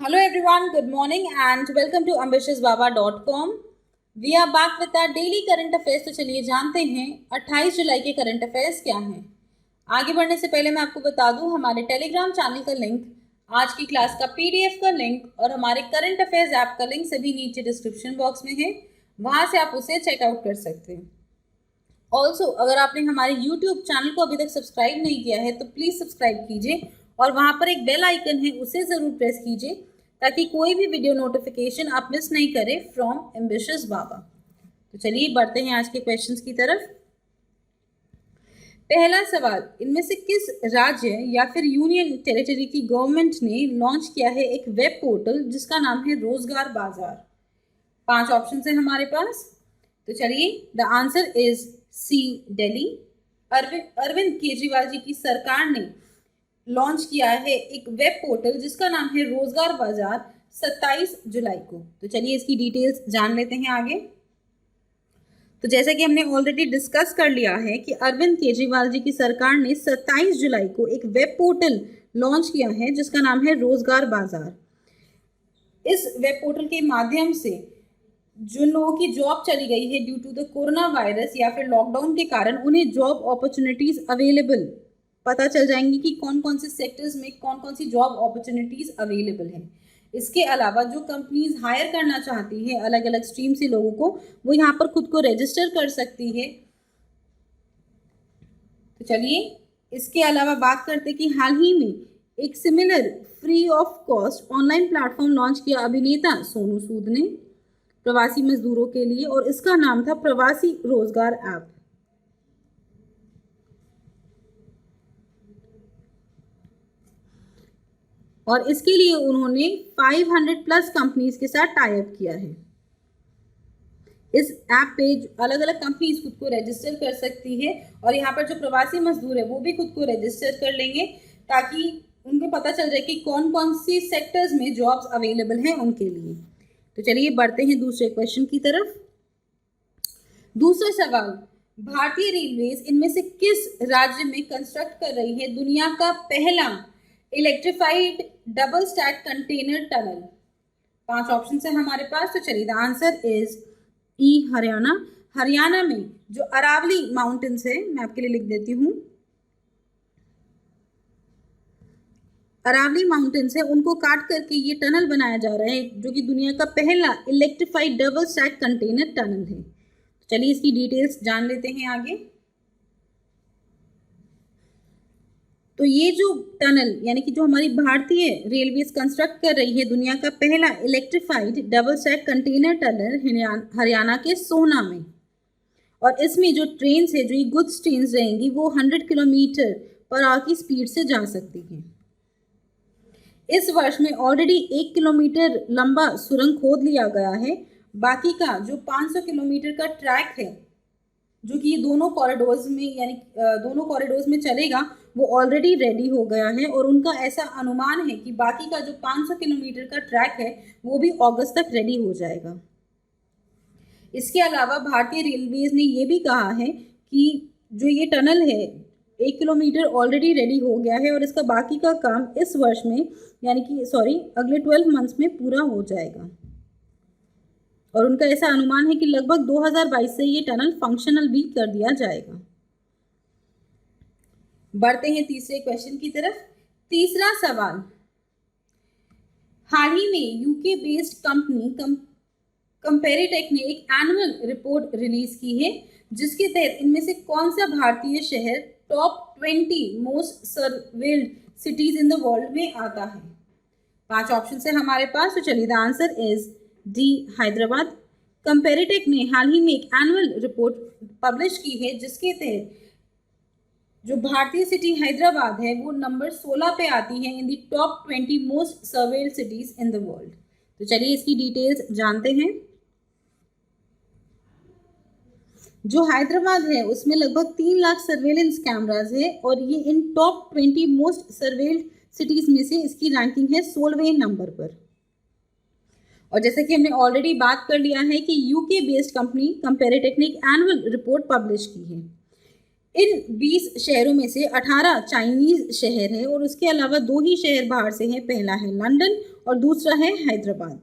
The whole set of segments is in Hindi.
Hello everyone, good morning and welcome to ambitiousbaba.com. We are back with our daily current affairs. तो चलिए जानते हैं 28 जुलाई के करंट अफेयर्स क्या हैं। आगे बढ़ने से पहले मैं आपको बता दूं हमारे टेलीग्राम चैनल का लिंक, आज की क्लास का पीडीएफ का लिंक और हमारे करंट अफेयर्स ऐप का लिंक सभी नीचे डिस्क्रिप्शन बॉक्स में है, वहां से आप उसे चेकआउट कर सकते हैं। ऑल्सो अगर आपने हमारे यूट्यूब चैनल को अभी तक सब्सक्राइब नहीं किया है तो प्लीज़ सब्सक्राइब कीजिए और वहाँ पर एक बेल आइकन है उसे ज़रूर प्रेस कीजिए ताकि कोई भी वीडियो नोटिफिकेशन आप मिस नहीं करें फ्रॉम एम्बिशियस बाबा। तो चलिए बढ़ते हैं आज के क्वेश्चंस की तरफ। पहला सवाल, इनमें से किस राज्य या फिर यूनियन टेरिटरी की गवर्नमेंट ने लॉन्च किया है एक वेब पोर्टल जिसका नाम है रोजगार बाजार। 5 ऑप्शन है हमारे पास, तो चलिए the answer is C Delhi. Arvind Kejriwal ji की सरकार ने लॉन्च किया है एक वेब पोर्टल जिसका नाम है रोजगार बाजार 27 जुलाई को। तो चलिए इसकी डिटेल्स जान लेते हैं आगे। तो जैसा कि हमने ऑलरेडी डिस्कस कर लिया है कि अरविंद केजरीवाल जी की सरकार ने 27 जुलाई को एक वेब पोर्टल लॉन्च किया है जिसका नाम है रोजगार बाजार। इस वेब पोर्टल के माध्यम से जो लोगों की जॉब चली गई है due to the corona virus या फिर लॉकडाउन के कारण, उन्हें जॉब अपॉर्चुनिटीज अवेलेबल पता चल जाएंगी कि कौन कौन से सेक्टर्स में कौन कौन सी जॉब अपॉर्चुनिटीज अवेलेबल हैं। इसके अलावा जो कंपनीज हायर करना चाहती है अलग अलग स्ट्रीम से लोगों को, वो यहाँ पर खुद को रजिस्टर कर सकती है। तो चलिए इसके अलावा बात करते कि हाल ही में एक similar free of cost online platform launch किया अभिनेता सोनू सूद ने प्रवासी मजदूरों के लिए, और इसका नाम था प्रवासी रोजगार ऐप। और इसके लिए उन्होंने 500 प्लस कंपनीज के साथ टाई अप किया है। इस ऐप पे अलग अलग कंपनीज खुद को रजिस्टर कर सकती है और यहाँ पर जो प्रवासी मजदूर है वो भी खुद को रजिस्टर कर लेंगे ताकि उनको पता चल जाए कि कौन कौन सी सेक्टर्स में जॉब्स अवेलेबल हैं उनके लिए। तो चलिए बढ़ते हैं दूसरे क्वेश्चन की तरफ। दूसरा सवाल, भारतीय रेलवेज इनमें से किस राज्य में कंस्ट्रक्ट कर रही है दुनिया का पहला electrified double stack container tunnel. 5 option है हमारे पास, तो चलिए द आंसर इज ई हरियाणा। हरियाणा में जो अरावली माउंटेन्स है, मैं आपके लिए लिख देती हूँ, अरावली माउंटेन्स है उनको काट करके ये टनल बनाया जा रहा है जो कि दुनिया का पहला electrified double stack container tunnel है। चलिए इसकी डिटेल्स जान लेते हैं आगे। तो ये जो टनल यानी कि जो हमारी भारतीय रेलवेज कंस्ट्रक्ट कर रही है दुनिया का पहला electrified double stack container tunnel Haryana के सोहना में, और इसमें जो ट्रेन है जो ये गुड्स ट्रेन रहेंगी वो 100 किलोमीटर पर आवर की स्पीड से जा सकती हैं। इस वर्ष में ऑलरेडी 1 किलोमीटर लंबा सुरंग खोद लिया गया है। बाकी का जो 500 किलोमीटर का ट्रैक है जो कि दोनों कॉरिडोर्स में यानी दोनों कॉरिडोर्स में चलेगा वो ऑलरेडी रेडी हो गया है, और उनका ऐसा अनुमान है कि बाकी का जो 500 किलोमीटर का ट्रैक है वो भी अगस्त तक रेडी हो जाएगा। इसके अलावा भारतीय रेलवेज ने ये भी कहा है कि जो ये टनल है 1 किलोमीटर ऑलरेडी रेडी हो गया है और इसका बाकी का काम इस वर्ष में यानी कि अगले 12 मंथ्स में पूरा हो जाएगा, और उनका ऐसा अनुमान है कि लगभग 2022 से ये टनल फंक्शनल भी कर दिया जाएगा। बढ़ते हैं तीसरे क्वेश्चन की तरफ। तीसरा सवाल, हाल ही में यूके बेस्ड कंपनी कंपेरिटेक ने एक एनुअल रिपोर्ट रिलीज की है जिसके तहत इनमें से कौन सा भारतीय शहर top 20 most surveilled cities in the world में आता है। 5 ऑप्शन है हमारे पास, तो चलिए the answer is D Hyderabad. Comparitech ने हाल ही में एक एनुअल रिपोर्ट पब्लिश की है जिसके तहत जो भारतीय सिटी हैदराबाद है वो नंबर 16 पे आती है in the top 20 most surveilled cities in the world. तो चलिए इसकी डिटेल्स जानते हैं। जो हैदराबाद है उसमें लगभग 3 लाख सर्वेलेंस कैमराज है और ये इन टॉप 20 मोस्ट सर्वेल्ड सिटीज में से इसकी रैंकिंग है 16वें नंबर पर। और जैसे कि हमने ऑलरेडी बात कर लिया है कि यूके बेस्ड कंपनी कंपेरिटेक ने एक एनुअल रिपोर्ट पब्लिश की है। इन 20 शहरों में से 18 चाइनीज शहर है और उसके अलावा 2 ही शहर बाहर से हैं। पहला है लंदन और दूसरा है हैदराबाद।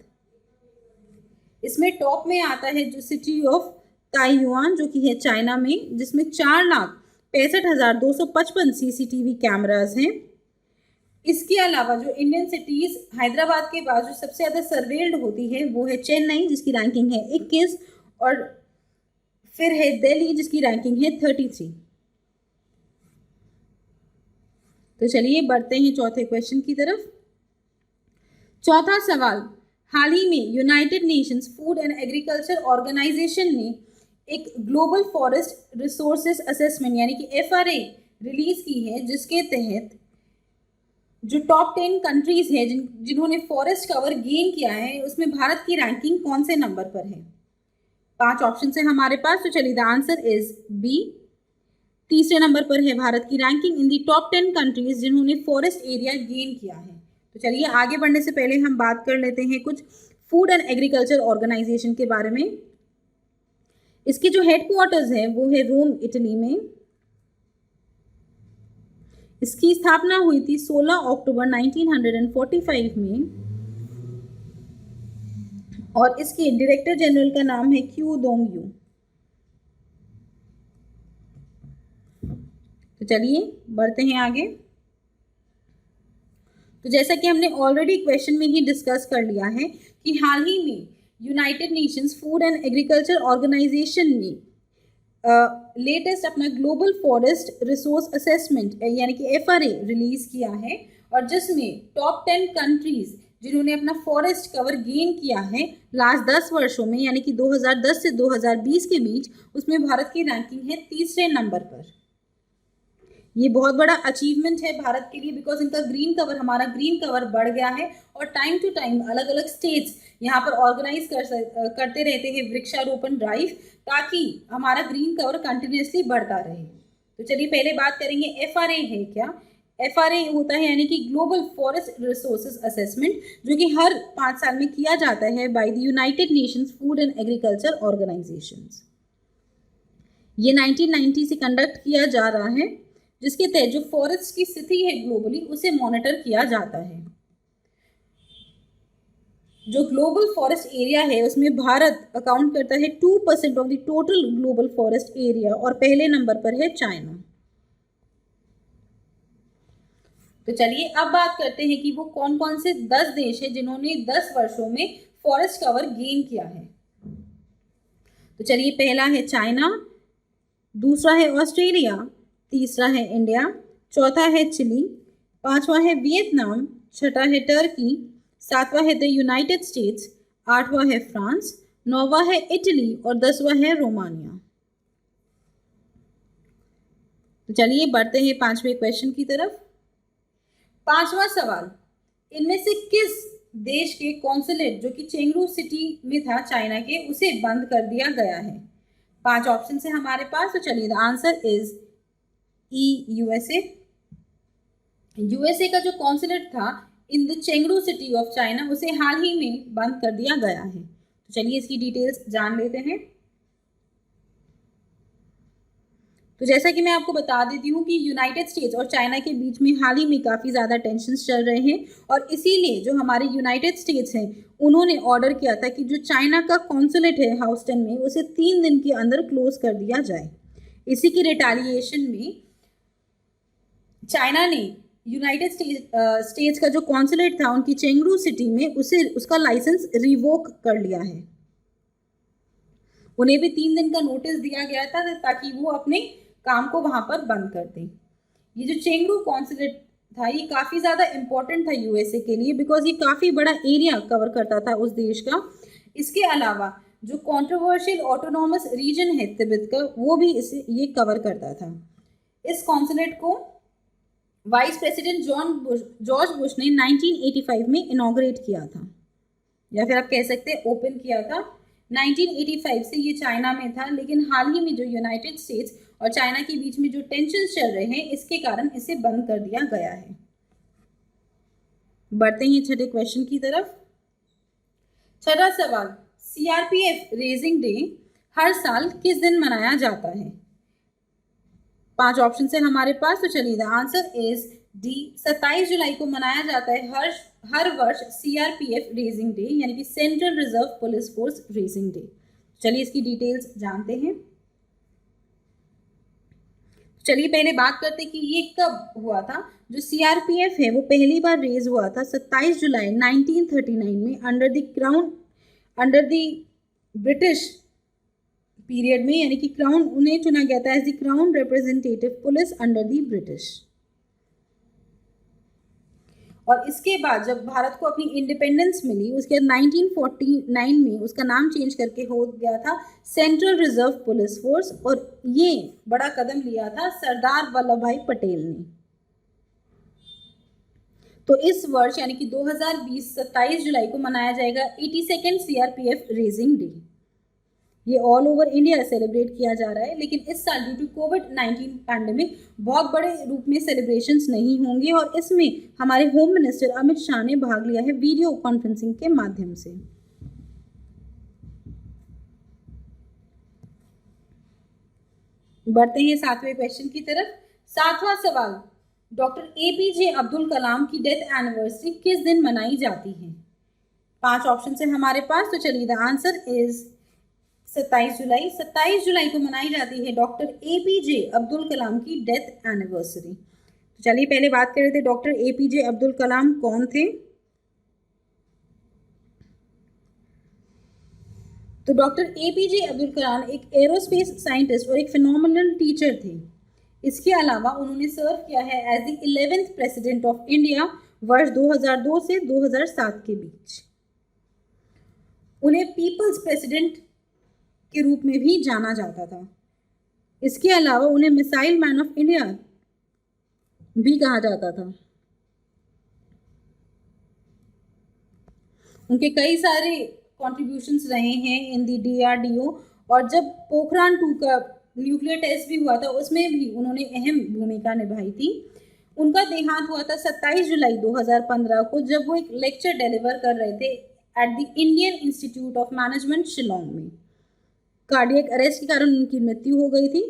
इसमें टॉप में आता है जो सिटी ऑफ ताइयुआन जो कि है चाइना में, जिसमें 4,65,255 CCTV कैमराज हैं। इसके अलावा जो इंडियन सिटीज हैदराबाद के बाद जो सबसे ज़्यादा सर्वेल्ड होती है वो है चेन्नई, जिसकी रैंकिंग है 21, और फिर है दिल्ली जिसकी रैंकिंग है 33। तो चलिए बढ़ते हैं चौथे क्वेश्चन की तरफ। चौथा सवाल, हाल ही में United Nations Food and Agriculture Organization ने एक ग्लोबल फॉरेस्ट रिसोर्सेज असेसमेंट यानी कि FRA रिलीज की है, जिसके तहत जो टॉप 10 कंट्रीज है जिन्होंने फॉरेस्ट कवर गेन किया है उसमें भारत की रैंकिंग कौन से नंबर पर है। 5 ऑप्शन है हमारे पास, तो चलिए द आंसर इज बी। तीसरे नंबर पर है भारत की रैंकिंग इन दी टॉप 10 कंट्रीज जिन्होंने फॉरेस्ट एरिया गेन किया है। तो चलिए आगे बढ़ने से पहले हम बात कर लेते हैं कुछ फूड एंड एग्रीकल्चर ऑर्गेनाइजेशन के बारे में। इसके जो हेडक्वार्टर्स है वो है रोम, इटली में। इसकी स्थापना हुई थी 16 अक्टूबर 1945 में और इसके डायरेक्टर जनरल का नाम है क्यू दोंग यू। तो चलिए बढ़ते हैं आगे। तो जैसा कि हमने ऑलरेडी क्वेश्चन में ही डिस्कस कर लिया है कि हाल ही में United Nations Food and Agriculture Organization ने लेटेस्ट अपना ग्लोबल फॉरेस्ट रिसोर्स असेसमेंट यानी कि FRA रिलीज किया है, और जिसमें टॉप 10 कंट्रीज जिन्होंने अपना फॉरेस्ट कवर गेन किया है लास्ट 10 वर्षों में यानी कि 2010 से 2020 के बीच, उसमें भारत की रैंकिंग है तीसरे नंबर पर। ये बहुत बड़ा अचीवमेंट है भारत के लिए, बिकॉज इनका ग्रीन कवर, हमारा ग्रीन कवर बढ़ गया है और टाइम टू टाइम अलग अलग स्टेट्स यहाँ पर ऑर्गेनाइज करते रहते हैं वृक्षारोपण ड्राइव, ताकि हमारा ग्रीन कवर कंटिन्यूसली बढ़ता रहे। तो चलिए पहले बात करेंगे FRA है क्या। FRA होता है यानी कि ग्लोबल फॉरेस्ट रिसोर्सेज असेसमेंट, जो कि हर 5 साल में किया जाता है by the United Nations Food and agriculture organisations. ये 1990 से कंडक्ट किया जा रहा है, जिसके तहत जो फॉरेस्ट की स्थिति है ग्लोबली उसे मॉनिटर किया जाता है। जो ग्लोबल फॉरेस्ट एरिया है उसमें भारत अकाउंट करता है 2% of the total global forest area और पहले नंबर पर है चाइना। तो चलिए अब बात करते हैं कि वो कौन कौन से 10 देश है जिन्होंने 10 वर्षों में फॉरेस्ट कवर गेन किया है। तो चलिए पहला है चाइना, दूसरा है ऑस्ट्रेलिया, तीसरा है इंडिया, चौथा है चिली, पांचवा है वियतनाम, छठा है टर्की, सातवां है द यूनाइटेड स्टेट्स, आठवां है फ्रांस, नौवां है इटली और 10वां है रोमानिया। तो चलिए बढ़ते हैं 5वें क्वेश्चन की तरफ। 5वां सवाल, इनमें से किस देश के कॉन्सुलेट जो कि चेंगडू सिटी में था चाइना के, उसे बंद कर दिया गया है। 5 ऑप्शन है हमारे पास, तो चलिए the answer is USA। USA का जो कॉन्सुलेट था in the Chengdu city of China, उसे हाल ही में बंद कर दिया गया है। तो चलिए इसकी डिटेल्स जान लेते हैं। तो जैसा कि मैं आपको बता देती हूँ कि यूनाइटेड स्टेट्स और चाइना के बीच में हाल ही में काफ़ी ज़्यादा टेंशन्स चल रहे हैं, और इसीलिए जो हमारे यूनाइटेड स्टेट्स हैं उन्होंने ऑर्डर किया था कि जो चाइना का कॉन्सुलेट है हाउस्टन में, उसे 3 दिन के अंदर क्लोज कर दिया जाए। इसी की रिटेलिएशन में चाइना ने यूनाइटेड स्टेट्स का जो कॉन्सुलेट था उनकी चेंगडू सिटी में, उसका लाइसेंस रिवोक कर लिया है। उन्हें भी 3 दिन का नोटिस दिया गया था ताकि वो अपने काम को वहां पर बंद कर दें। ये जो चेंगडू कॉन्सुलेट था ये काफ़ी ज़्यादा इम्पोर्टेंट था USA के लिए, बिकॉज ये काफ़ी बड़ा एरिया कवर करता था उस देश का। इसके अलावा जो कॉन्ट्रोवर्शियल ऑटोनॉमस रीजन है तिब्बत का, वो भी ये कवर करता था। इस कॉन्सुलेट को वाइस प्रेसिडेंट जॉर्ज बुश ने 1985 में इनॉग्रेट किया था, या फिर आप कह सकते हैं ओपन किया था। 1985 से ये चाइना में था, लेकिन हाल ही में जो यूनाइटेड स्टेट्स और चाइना के बीच में जो टेंशन चल रहे हैं, इसके कारण इसे बंद कर दिया गया है। बढ़ते हैं छठे क्वेश्चन की तरफ। छठा सवाल, CRPF रेजिंग डे हर साल किस दिन मनाया जाता है। 5 ऑप्शन है हमारे पास, तो चलिए द आंसर इज डी। 27 जुलाई को मनाया जाता है हर वर्ष सीआरपीएफ रेजिंग डे, यानी कि central reserve police force raising day. चलिए इसकी डिटेल्स जानते हैं। चलिए पहले बात करते हैं कि ये कब हुआ था। जो सीआरपीएफ है वो पहली बार रेज हुआ था 27 जुलाई 1939 में अंडर द ब्रिटिश पीरियड में, यानी कि क्राउन उन्हें चुना गया था as the crown representative police under the British. और इसके बाद जब भारत को अपनी इंडिपेंडेंस मिली उसके बाद 1949 में उसका नाम चेंज करके हो गया था सेंट्रल रिजर्व पुलिस फोर्स, और ये बड़ा कदम लिया था सरदार वल्लभ भाई पटेल ने। तो इस वर्ष यानी कि 2020 27 जुलाई को मनाया जाएगा 82nd सीआरपीएफ रेजिंग डे। ये ऑल ओवर इंडिया सेलिब्रेट किया जा रहा है, लेकिन इस साल ड्यू टू कोविड-19 पैंडेमिक बहुत बड़े रूप में सेलिब्रेशंस नहीं होंगे, और इसमें हमारे होम मिनिस्टर अमित शाह ने भाग लिया है वीडियो कॉन्फ्रेंसिंग के माध्यम से। बढ़ते हैं 7वें क्वेश्चन की तरफ। 7वां सवाल, डॉक्टर एपीजे अब्दुल कलाम की डेथ एनिवर्सरी किस दिन मनाई जाती है? 5 ऑप्शन है हमारे पास, तो चलिए द आंसर इज 27 जुलाई। 27 जुलाई को मनाई जाती है डॉक्टर एपीजे अब्दुल कलाम की डेथ एनिवर्सरी। तो चलिए पहले बात कर रहे थे डॉक्टर एपीजे अब्दुल कलाम कौन थे। तो डॉक्टर एपीजे अब्दुल कलाम एक एरोस्पेस साइंटिस्ट और एक फिनोमिनल टीचर थे। इसके अलावा उन्होंने सर्व किया है as the 11th president of India वर्ष 2002 से 2007 के बीच। उन्हें पीपल्स प्रेसिडेंट के रूप में भी जाना जाता था। इसके अलावा उन्हें मिसाइल मैन ऑफ इंडिया भी कहा जाता था। उनके कई सारे कॉन्ट्रीब्यूशंस रहे हैं इन दी DRDO, और जब पोखरान 2 का न्यूक्लियर टेस्ट भी हुआ था उसमें भी उन्होंने अहम भूमिका निभाई थी। उनका देहांत हुआ था 27 जुलाई 2015 को, जब वो एक लेक्चर डिलीवर कर रहे थे at the Indian Institute of Management Shillong में। कार्डियक अरेस्ट के कारण उनकी मृत्यु हो गई थी।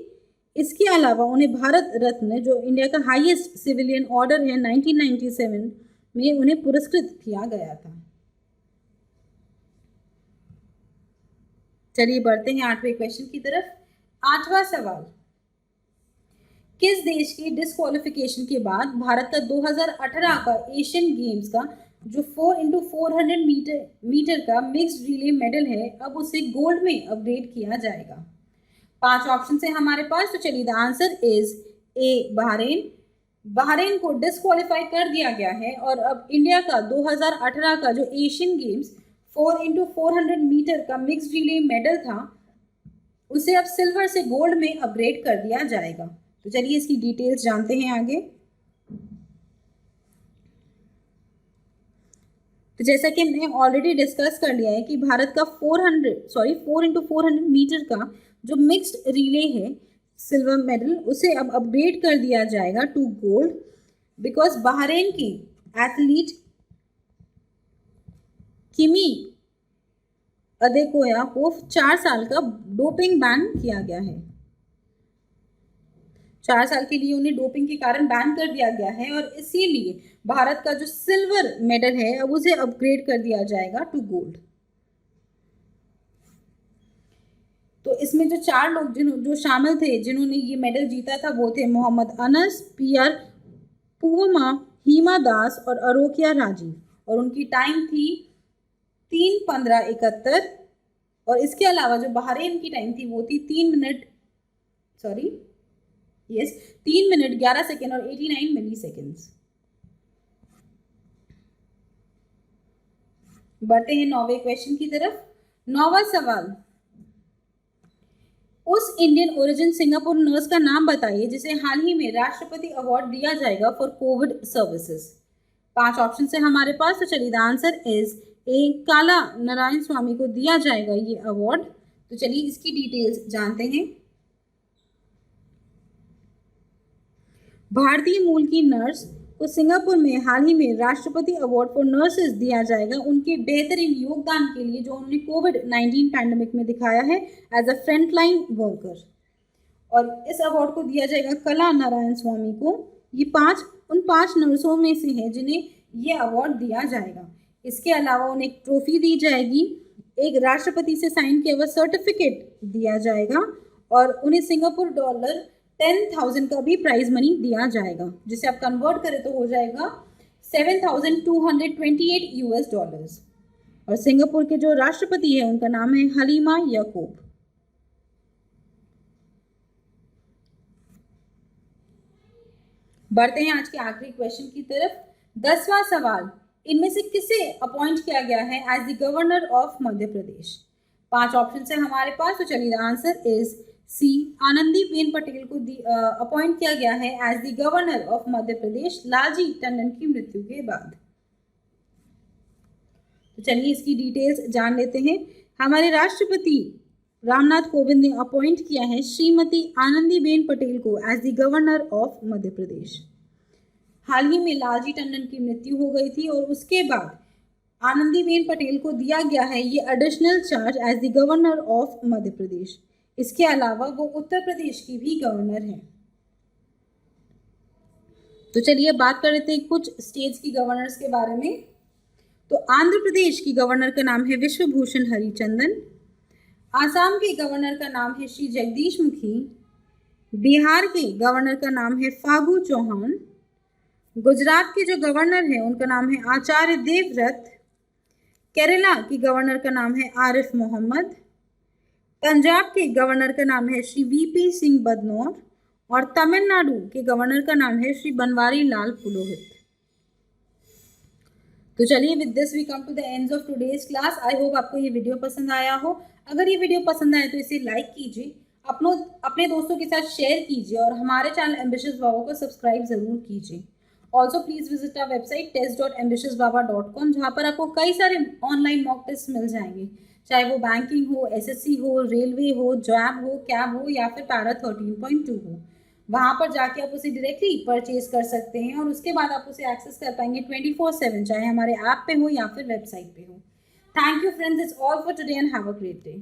इसके अलावा उन्हें भारत रत्न, जो इंडिया का हाईएस्ट सिविलियन ऑर्डर है, 1997 में उन्हें पुरस्कृत किया गया था। चलिए बढ़ते हैं 8वें क्वेश्चन की तरफ। 8वां सवाल, किस देश की डिस्क्वालिफिकेशन के बाद भारत का 2018 का एशियन गेम्स का जो 4x400 मीटर का मिक्स्ड रिले मेडल है अब उसे गोल्ड में अपग्रेड किया जाएगा? 5 ऑप्शन है हमारे पास, तो चलिए the answer is a Bahrain. Bahrain को डिस्क्वालीफाई कर दिया गया है, और अब इंडिया का 2018 का जो एशियन गेम्स 4x400 मीटर का मिक्स्ड रिले मेडल था उसे अब सिल्वर से गोल्ड में अपग्रेड कर दिया जाएगा। तो चलिए इसकी डिटेल्स जानते हैं आगे। तो जैसा कि हमने ऑलरेडी डिस्कस कर लिया है कि भारत का 4x400 मीटर का जो मिक्स्ड रिले है सिल्वर मेडल उसे अब अपग्रेड कर दिया जाएगा टू गोल्ड, बिकॉज बहरीन की एथलीट किमी अदेकोया को 4 साल का डोपिंग बैन किया गया है। 4 साल के लिए उन्हें डोपिंग के कारण बैन कर दिया गया है, और इसीलिए भारत का जो सिल्वर मेडल है अब उसे अपग्रेड कर दिया जाएगा टू गोल्ड। तो इसमें जो 4 लोग जो शामिल थे जिन्होंने ये मेडल जीता था वो थे मोहम्मद अनस, PR पूवमा, हिमा दास और अरोकिया राजीव, और उनकी टाइम थी 3:15:71, और इसके अलावा जो बहरीन की टाइम थी वो थी 3 मिनट 11 सेकेंड और 89 मिली सेकेंड्स। बढ़ते हैं 9वें क्वेश्चन की तरफ। 9वां सवाल, उस इंडियन ओरिजिन सिंगापुर नर्स का नाम बताइए जिसे हाल ही में राष्ट्रपति अवार्ड दिया जाएगा फॉर कोविड सर्विसेज। 5 ऑप्शन है हमारे पास, तो चलिए द आंसर इज ए काला नारायण स्वामी को दिया जाएगा ये अवार्ड। तो चलिए इसकी डिटेल्स जानते हैं। भारतीय मूल की नर्स को सिंगापुर में हाल ही में राष्ट्रपति अवार्ड फॉर नर्सेज दिया जाएगा उनके बेहतरीन योगदान के लिए जो उन्होंने कोविड-19 पैंडेमिक में दिखाया है एज अ फ्रंटलाइन वर्कर। और इस अवार्ड को दिया जाएगा कला नारायण स्वामी को। ये उन 5 नर्सों में से है जिन्हें ये अवार्ड दिया जाएगा। इसके अलावा उन्हें एक ट्रॉफी दी जाएगी, एक राष्ट्रपति से साइन किया हुआ सर्टिफिकेट दिया जाएगा और उन्हें सिंगापुर डॉलर 10,000 का भी प्राइज मनी दिया जाएगा, जिसे आप कन्वर्ट करें तो हो जाएगा 7,228 US डॉलर्स। और सिंगापुर के जो राष्ट्रपति है उनका नाम है हलीमा याकूब। बढ़ते हैं आज के आखिरी क्वेश्चन की तरफ। 10वां सवाल, इनमें से किसे अपॉइंट किया गया है as the governor of Madhya Pradesh? 5 option है हमारे पास, तो चलिए answer is C, Anandiben Patel को अपॉइंट किया गया है as the governor of Madhya Pradesh Lalji Tandon की मृत्यु के बाद। तो चलिए इसकी डिटेल्स जान लेते हैं। हमारे राष्ट्रपति रामनाथ कोविंद ने अपॉइंट किया है श्रीमती आनंदीबेन पटेल को as the governor of Madhya प्रदेश। हाल ही में लालजी टंडन की मृत्यु हो गई थी और उसके बाद आनंदीबेन पटेल को दिया गया है ये additional charge as the governor of Madhya Pradesh. इसके अलावा वो उत्तर प्रदेश की भी गवर्नर हैं। तो चलिए बात कर लेते हैं कुछ स्टेट्स की गवर्नर्स के बारे में। तो आंध्र प्रदेश की गवर्नर का नाम है विश्वभूषण हरिचंदन। आसाम के गवर्नर का नाम है श्री जगदीश मुखी। बिहार के गवर्नर का नाम है फागू चौहान। गुजरात के जो गवर्नर हैं उनका नाम है आचार्य देवव्रत। केरला की गवर्नर का नाम है आरिफ मोहम्मद। पंजाब के गवर्नर का नाम है श्री वीपी सिंह बदनौर और तमिलनाडु के गवर्नर का नाम है श्री बनवारी लाल पुरोहित। तो चलिए with this we come to the end of today's class. I hope आपको ये वीडियो पसंद आया हो। अगर ये वीडियो पसंद आए तो इसे लाइक कीजिए, अपने दोस्तों के साथ शेयर कीजिए और हमारे चैनल एम्बिशियस बाबा को सब्सक्राइब जरूर कीजिए। Also please visit our website test.ambitiousbaba.com, जहाँ पर आपको कई सारे ऑनलाइन मॉक टेस्ट मिल जाएंगे, चाहे वो बैंकिंग हो, एसएससी हो, रेलवे हो, जॉब हो, कैब हो या फिर पैरा 13.2 हो। वहाँ पर जाके आप उसे डायरेक्टली परचेज कर सकते हैं और उसके बाद आप उसे एक्सेस कर पाएंगे 24/7, चाहे हमारे ऐप पे हो या फिर वेबसाइट पे हो। Thank you friends, it's all for today and have a great day.